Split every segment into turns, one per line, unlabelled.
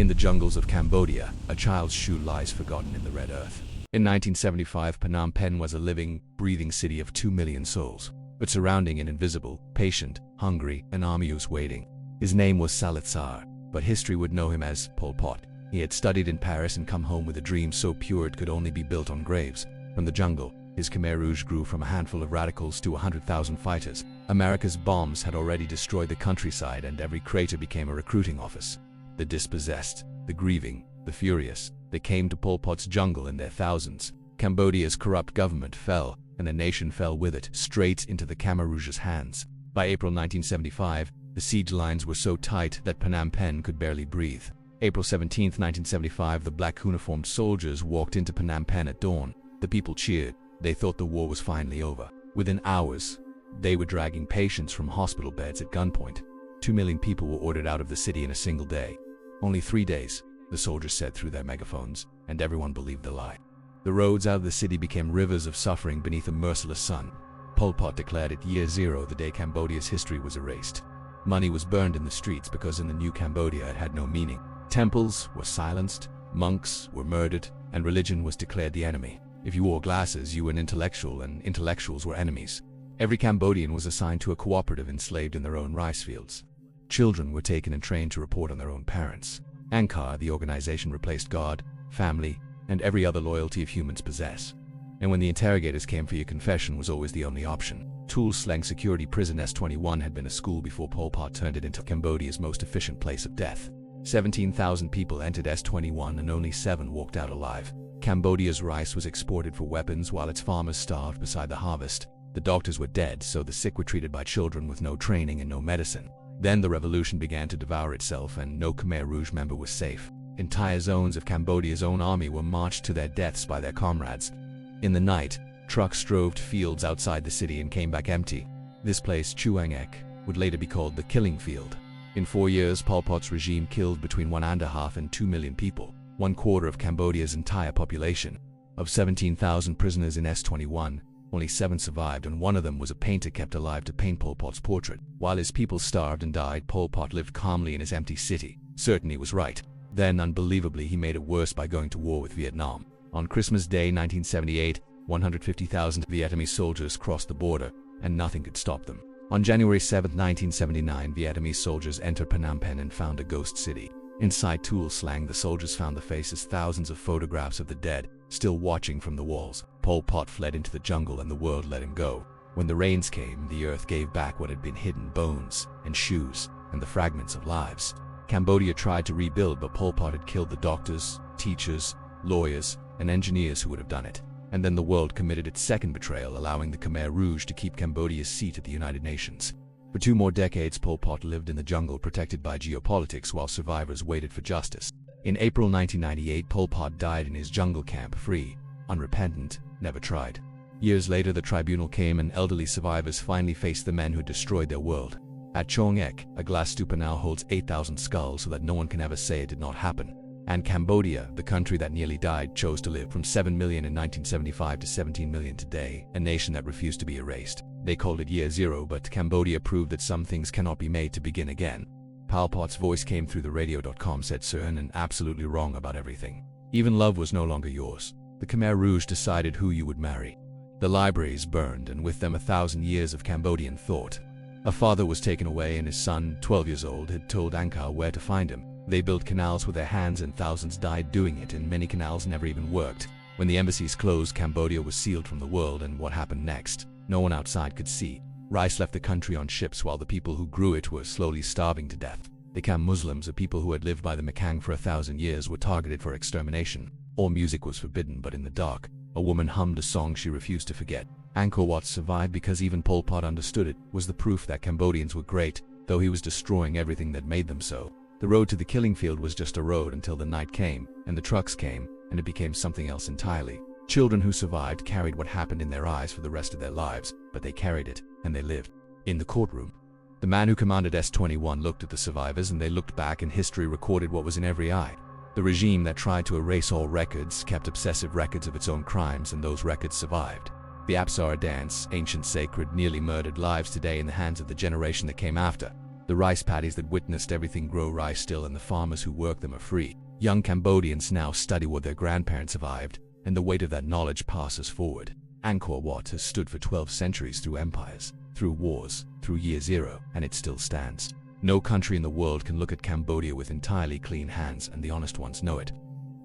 In the jungles of Cambodia, a child's shoe lies forgotten in the red earth. In 1975, Phnom Penh was a living, breathing city of 2 million souls, but surrounding an invisible, patient, hungry, an army was waiting. His name was Salazar, but history would know him as Pol Pot. He had studied in Paris and come home with a dream so pure it could only be built on graves. From the jungle, his Khmer Rouge grew from a handful of radicals to 100,000 fighters. America's bombs had already destroyed the countryside, and every crater became a recruiting office. The dispossessed, the grieving, the furious, they came to Pol Pot's jungle in their thousands. Cambodia's corrupt government fell, and the nation fell with it, straight into the Khmer Rouge's hands. By April 1975, the siege lines were so tight that Phnom Penh could barely breathe. April 17, 1975, the black uniformed soldiers walked into Phnom Penh at dawn. The people cheered. They thought the war was finally over. Within hours, they were dragging patients from hospital beds at gunpoint. 2 million people were ordered out of the city in a single day. Only 3 days, the soldiers said through their megaphones, and everyone believed the lie. The roads out of the city became rivers of suffering beneath a merciless sun. Pol Pot declared it Year Zero the day Cambodia's history was erased. Money was burned in the streets because in the new Cambodia it had no meaning. Temples were silenced, monks were murdered, and religion was declared the enemy. If you wore glasses, you were an intellectual, and intellectuals were enemies. Every Cambodian was assigned to a cooperative enslaved in their own rice fields. Children were taken and trained to report on their own parents. Angkar, the organization, replaced God, family, and every other loyalty of humans possess. And when the interrogators came for your confession was always the only option. Tuol Sleng security prison S21 had been a school before Pol Pot turned it into Cambodia's most efficient place of death. 17,000 people entered S21 and only 7 walked out alive. Cambodia's rice was exported for weapons while its farmers starved beside the harvest. The doctors were dead, so the sick were treated by children with no training and no medicine. Then the revolution began to devour itself, and no Khmer Rouge member was safe. Entire zones of Cambodia's own army were marched to their deaths by their comrades. In the night, trucks drove to fields outside the city and came back empty. This place, Chuang Ek, would later be called the Killing Field. In 4 years, Pol Pot's regime killed between 1.5 and 2 million people, 1/4 of Cambodia's entire population. Of 17,000 prisoners in S21, only 7 survived, and one of them was a painter kept alive to paint Pol Pot's portrait. While his people starved and died, Pol Pot lived calmly in his empty city, certain he was right. Then, unbelievably, he made it worse by going to war with Vietnam. On Christmas Day 1978, 150,000 Vietnamese soldiers crossed the border, and nothing could stop them. On January 7, 1979, Vietnamese soldiers entered Phnom Penh and found a ghost city. Inside Tuol Sleng, the soldiers found the faces thousands of photographs of the dead, still watching from the walls. Pol Pot fled into the jungle and the world let him go. When the rains came, the earth gave back what had been hidden: bones and shoes and the fragments of lives. Cambodia tried to rebuild, but Pol Pot had killed the doctors, teachers, lawyers, and engineers who would have done it. And then the world committed its second betrayal, allowing the Khmer Rouge to keep Cambodia's seat at the United Nations. For 2 more decades, Pol Pot lived in the jungle, protected by geopolitics, while survivors waited for justice. In April 1998, Pol Pot died in his jungle camp, free, unrepentant, never tried. Years later, the tribunal came, and elderly survivors finally faced the men who destroyed their world. At Chuang Ek, a glass stupa now holds 8,000 skulls so that no one can ever say it did not happen. And Cambodia, the country that nearly died, chose to live, from 7 million in 1975 to 17 million today, a nation that refused to be erased. They called it Year Zero, but Cambodia proved that some things cannot be made to begin again. Pol Pot's voice came through the radio.com, said Sern, and absolutely wrong about everything. Even love was no longer yours. The Khmer Rouge decided who you would marry. The libraries burned, and with them 1,000 years of Cambodian thought. A father was taken away, and his son, 12 years old, had told Angkar where to find him. They built canals with their hands, and thousands died doing it, and many canals never even worked. When the embassies closed, Cambodia was sealed from the world, and what happened next, no one outside could see. Rice left the country on ships, while the people who grew it were slowly starving to death. The Khmer Muslims, a people who had lived by the Makang for 1,000 years, were targeted for extermination. All music was forbidden, but in the dark, a woman hummed a song she refused to forget. Angkor Wat survived because even Pol Pot understood it was the proof that Cambodians were great, though he was destroying everything that made them so. The road to the killing field was just a road until the night came, and the trucks came, and it became something else entirely. Children who survived carried what happened in their eyes for the rest of their lives, but they carried it, and they lived. In the courtroom, the man who commanded S21 looked at the survivors, and they looked back, and history recorded what was in every eye. The regime that tried to erase all records kept obsessive records of its own crimes, and those records survived. The Apsara dance, ancient sacred, nearly murdered lives today in the hands of the generation that came after. The rice paddies that witnessed everything grow rice still and the farmers who work them are free. Young Cambodians now study what their grandparents survived, and the weight of that knowledge passes forward. Angkor Wat has stood for 12 centuries through empires, through wars, through Year Zero, and it still stands. No country in the world can look at Cambodia with entirely clean hands, and the honest ones know it.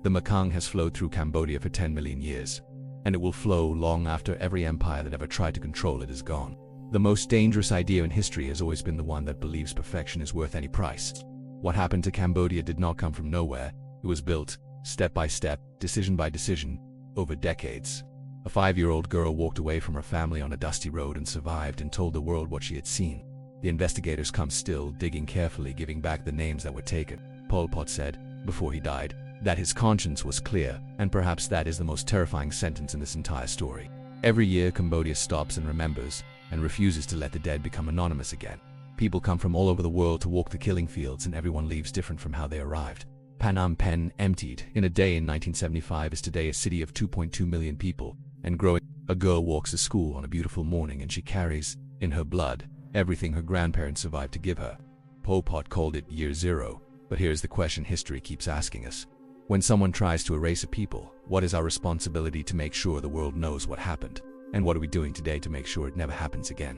The Mekong has flowed through Cambodia for 10 million years, and it will flow long after every empire that ever tried to control it is gone. The most dangerous idea in history has always been the one that believes perfection is worth any price. What happened to Cambodia did not come from nowhere. It was built, step by step, decision by decision, over decades. A 5-year-old girl walked away from her family on a dusty road and survived and told the world what she had seen. The investigators come still, digging carefully, giving back the names that were taken. Pol Pot said, before he died, that his conscience was clear, and perhaps that is the most terrifying sentence in this entire story. Every year, Cambodia stops and remembers, and refuses to let the dead become anonymous again. People come from all over the world to walk the killing fields, and everyone leaves different from how they arrived. Phnom Penh, emptied in a day in 1975, is today a city of 2.2 million people, and growing. A girl walks to school on a beautiful morning, and she carries, in her blood, everything her grandparents survived to give her. Pol Pot called it Year Zero, but here's the question history keeps asking us. When someone tries to erase a people, what is our responsibility to make sure the world knows what happened? And what are we doing today to make sure it never happens again?